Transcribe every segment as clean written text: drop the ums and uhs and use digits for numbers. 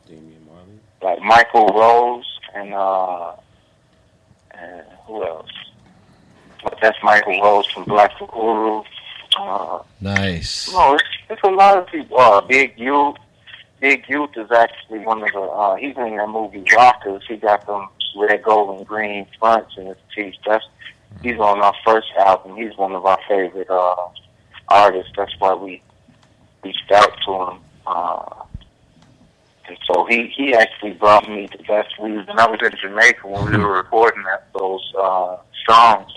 Damian Marley. Like Michael Rose and who else? But that's Michael Rose from Black Uhuru. Nice. No, it's a lot of people. Big Youth. Big Youth is actually one of the. He's in that movie Rockers. He got them red, gold, and green fronts in his teeth. He's on our first album. He's one of our favorite artists. That's why we reached out to him. And so he actually brought me the best weed. When I was in Jamaica when we were recording those songs,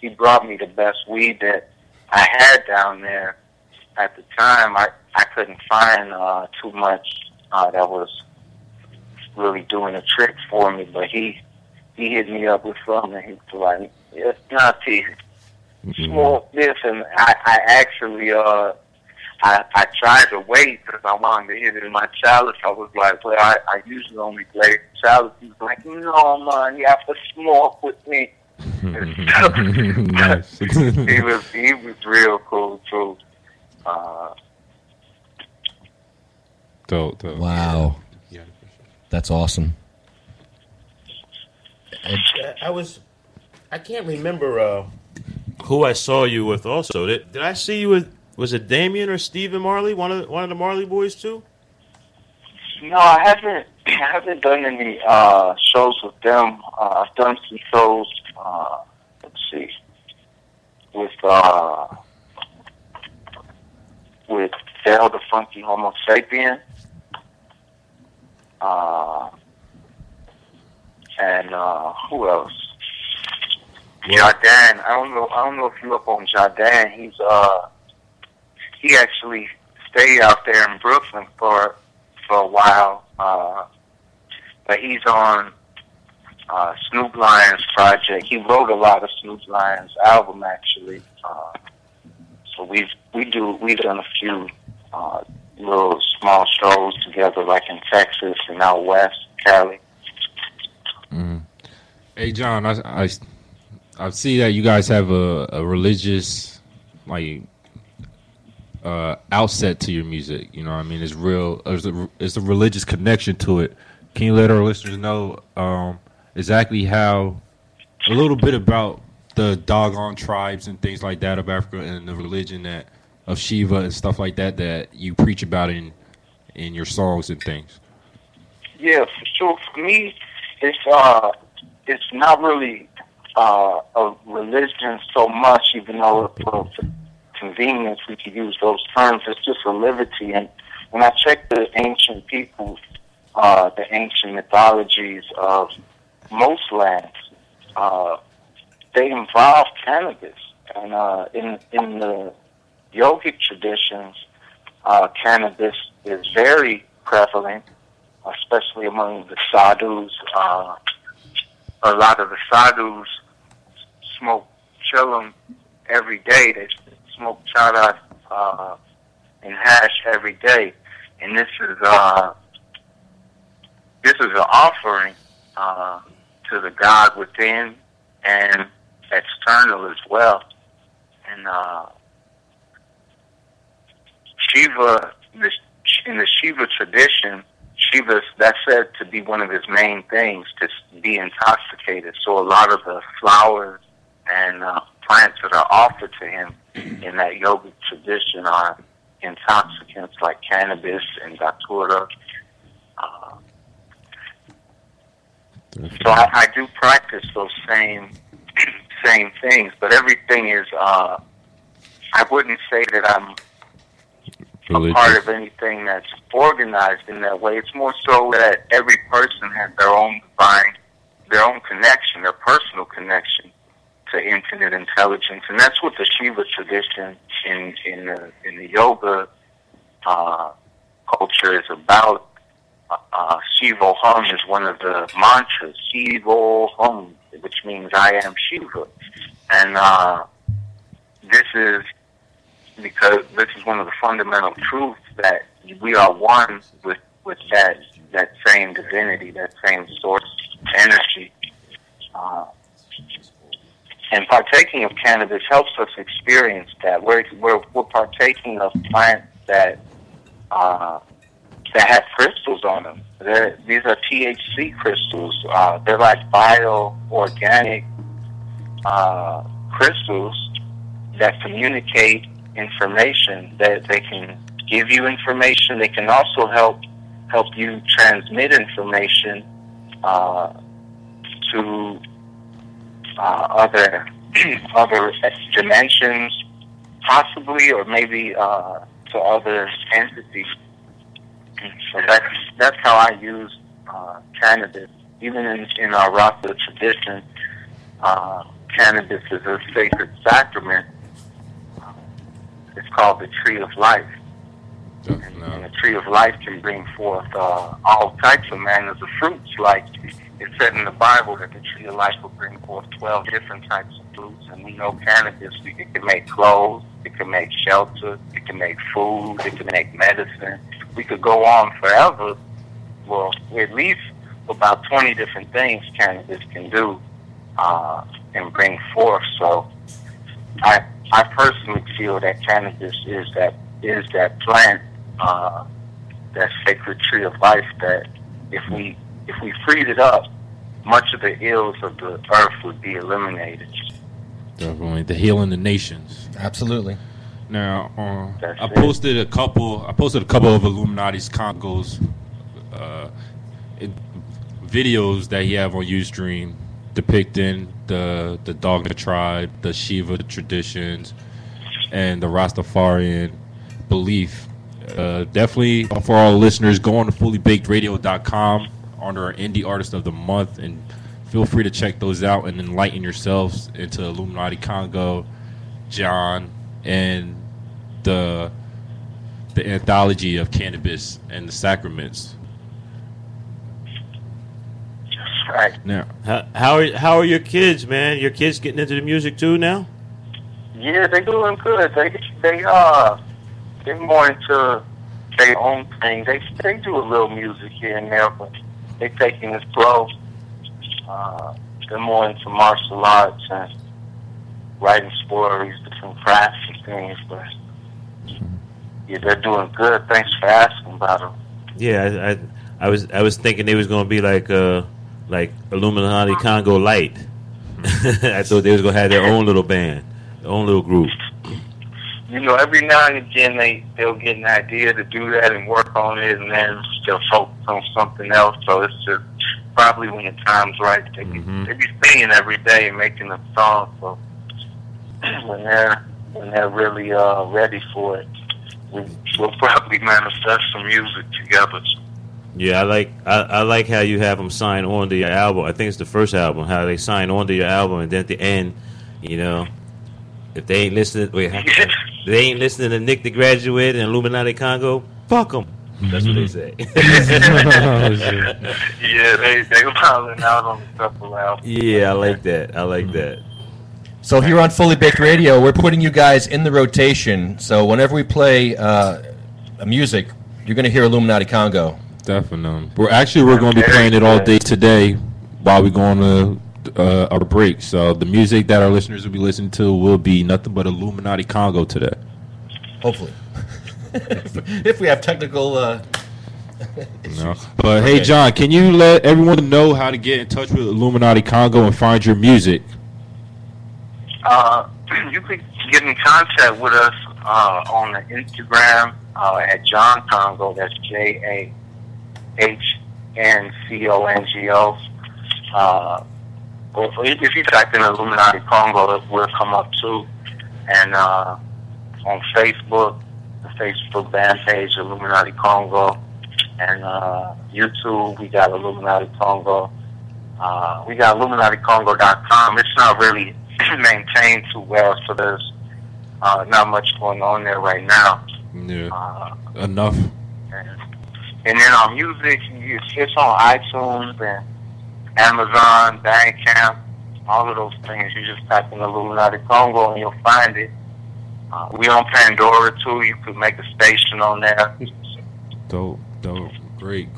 he brought me the best weed that I had down there. At the time, I couldn't find too much that was really doing a trick for me, but he hit me up with something, and he was like, "It's not smoke this," and I actually I tried to wait because I wanted to hit it in my chalice. I was like, well, I usually only play chalice. He was like, no, man, you have to smoke with me. Nice. he was real cool too. Dope. Wow. Yeah. That's awesome. I can't remember who I saw you with. Also, did I see you with? Was it Damian or Stephen Marley? One of the Marley boys too? No, I haven't done any shows with them. I've done some shows. Let's see, with Dale the Funky Homo Sapien, and who else? Jardin. I don't know if you up on Jardin. He actually stayed out there in Brooklyn for a while, but he's on Snoop Lions' project. He wrote a lot of Snoop Lions' album actually. So we've done a few little small shows together, like in Texas and out west, Cali. Mm. Hey John, I see that you guys have a religious outset to your music. You know what I mean? It's real. It's a religious connection to it. Can you let our listeners know exactly a little bit about the Dogon tribes and things like that of Africa and the religion of Shiva and stuff like that you preach about in your songs and things? Yeah, for sure. For me, it's not really a religion so much, even though for convenience we could use those terms. It's just a liberty. And when I check the ancient peoples, the ancient mythologies of most lands, they involve cannabis. And in the yogic traditions, cannabis is very prevalent, especially among the sadhus. A lot of the sadhus smoke chillum every day. They smoke charas and hash every day, and this is an offering to the God within and external as well. And Shiva, in the Shiva tradition, that's said to be one of his main things, to be intoxicated. So a lot of the flowers and plants that are offered to him in that yogic tradition are intoxicants like cannabis and datura. So I do practice those same things, but everything is, I wouldn't say that I'm a part of anything that's organized in that way. It's more so that every person has their own connection, their personal connection to infinite intelligence, and that's what the Shiva tradition in the yoga culture is about. Shiva Hum is one of the mantras, Shiva Hum, which means I am Shiva, and this is because this is one of the fundamental truths that we are one with that same divinity, that same source energy. And partaking of cannabis helps us experience that. We're partaking of plants that that have crystals on them. These are THC crystals. They're like bio-organic crystals that communicate information. That they can give you information. They can also help you transmit information to other dimensions, possibly, or maybe to other entities. So that's how I use cannabis. Even in our Rasta tradition, cannabis is a sacred sacrament. It's called the tree of life. And the tree of life can bring forth all types of manners of fruits. Like it said in the Bible that the tree of life will bring forth 12 different types of fruits. And we know cannabis, it can make clothes, it can make shelter, it can make food, it can make medicine. We could go on forever. Well, at least about 20 different things cannabis can do and bring forth. So I personally feel that cannabis is that plant, that sacred tree of life, that if we freed it up, much of the ills of the earth would be eliminated. Definitely, the healing the nations. Absolutely. Now, I posted a couple of Illuminati's Congos videos that he have on Ustream depicting the Dogon tribe, the Shiva traditions, and the Rastafarian belief. Definitely for all listeners, go on to fullybakedradio.com under our Indie Artist of the Month and feel free to check those out and enlighten yourselves into Illuminati Congo, John, and the anthology of cannabis and the sacraments. Right. Now, how are your kids, man? Your kids getting into the music too now? Yeah, they're doing good. They're more into their own thing. They do a little music here and there, but they're taking it slow. They're more into martial arts and writing stories, different crafts and things. But yeah, they're doing good. Thanks for asking about them. Yeah, I was thinking they was gonna be like Illuminati Congo Light. I thought they was gonna have their own little band, their own little group. You know, every now and again they'll get an idea to do that and work on it, and then they'll focus on something else. So it's just probably when the time's right. They be singing every day and making a song. So when they're really ready for it, we'll probably manifest some music together. Yeah, I like how you have them sign on to your album. I think it's the first album. How they sign on to your album, and then at the end, you know, if they ain't listening, they ain't listening to Nick the Graduate and Illuminati Congo, fuck them. That's what they say. Yeah, they wilding out on the stuff around. Yeah, I like that. So here on Fully Baked Radio, we're putting you guys in the rotation. So whenever we play music, you're going to hear Illuminati Congo. definitely. We're going to be playing it all day today while we go on our break. So the music that our listeners will be listening to will be nothing but Illuminati Congo today. Hopefully. If we have technical issues. No. But hey, John, can you let everyone know how to get in touch with Illuminati Congo and find your music? You could get in contact with us on the Instagram at John Congo. That's JAHNCONGO. Or if you type in Illuminati Congo, it will come up too. And on Facebook, the Facebook band page Illuminati Congo, and YouTube we got Illuminati Congo. We got IlluminatiCongo.com. It's not really maintained too well, so there's not much going on there right now. Yeah, enough. And then our music, it's on iTunes and Amazon, Bandcamp, all of those things. You just type in Illuminati Congo and you'll find it. We on Pandora too. You could make a station on there. Dope. Great.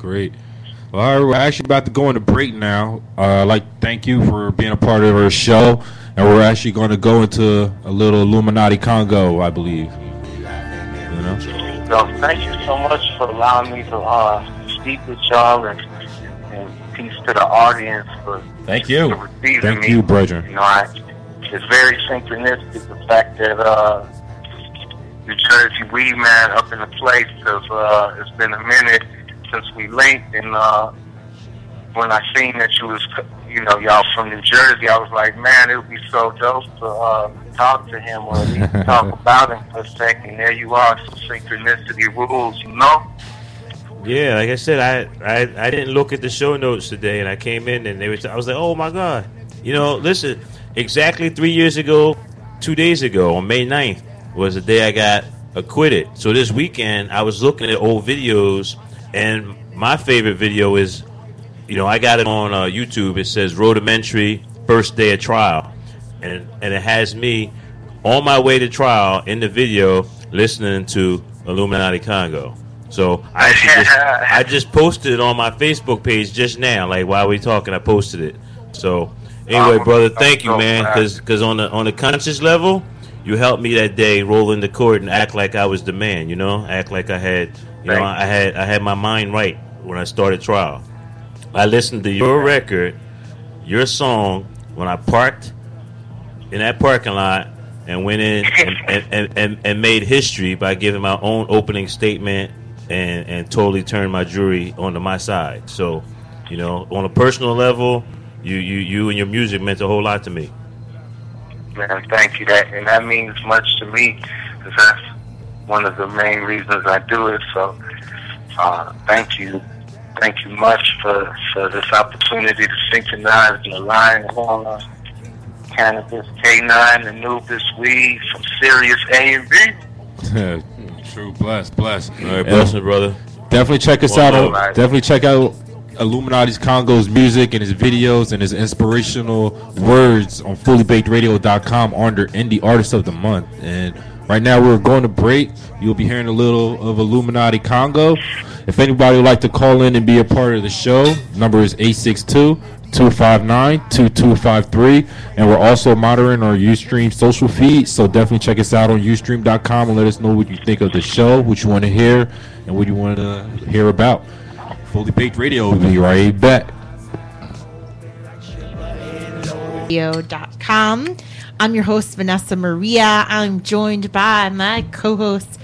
Well, all right, we're actually about to go on a break now. I'd like to thank you for being a part of our show. And we're actually going to go into a little Illuminati Congo, I believe. You know? So thank you so much for allowing me to speak with y'all, and peace to the audience for Thank you. receiving Thank me. you, brethren. You know, it's very synchronistic, the fact that New Jersey Weed Man up in the place, because it's been a minute since we linked, and when I seen that you was, y'all from New Jersey, I was like, man, it would be so dope to talk to him, or at least talk about him for a second. There you are, some synchronicity rules, Yeah, like I said, I didn't look at the show notes today, and I came in and I was like, oh my God, listen, exactly 3 years ago, 2 days ago, on May 9th was the day I got acquitted. So this weekend I was looking at old videos, and my favorite video is, I got it on YouTube. It says Rudimentary First Day of Trial, and it has me on my way to trial in the video listening to Illuminati Congo. So I just posted it on my Facebook page just now, like while we talking, I posted it. So anyway, brother, thank you, man, because on the conscious level, you helped me that day roll into court and act like I was the man, act like I had, I had my mind right when I started trial. I listened to your record, your song, when I parked in that parking lot and went in and made history by giving my own opening statement and totally turned my jury onto my side. So, on a personal level, you and your music meant a whole lot to me. Man, thank you. That means much to me, because that's one of the main reasons I do it. So, thank you. Thank you much for this opportunity to synchronize and align on Cannabis K9 and Nubis Weed from Sirius A and B. True, bless. All right, blessing, brother. Definitely check us out. Definitely check out Illuminati Congo's music and his videos and his inspirational words on FullyBakedRadio.com under Indie Artist of the Month. And right now we're going to break. You'll be hearing a little of Illuminati Congo. If anybody would like to call in and be a part of the show, number is 862-259-2253. And we're also monitoring our Ustream social feed, so definitely check us out on Ustream.com and let us know what you think of the show, what you want to hear, and what you want to hear about. Fully Baked Radio will be right back. Radio.com. I'm your host, Vanessa Maria. I'm joined by my co-host,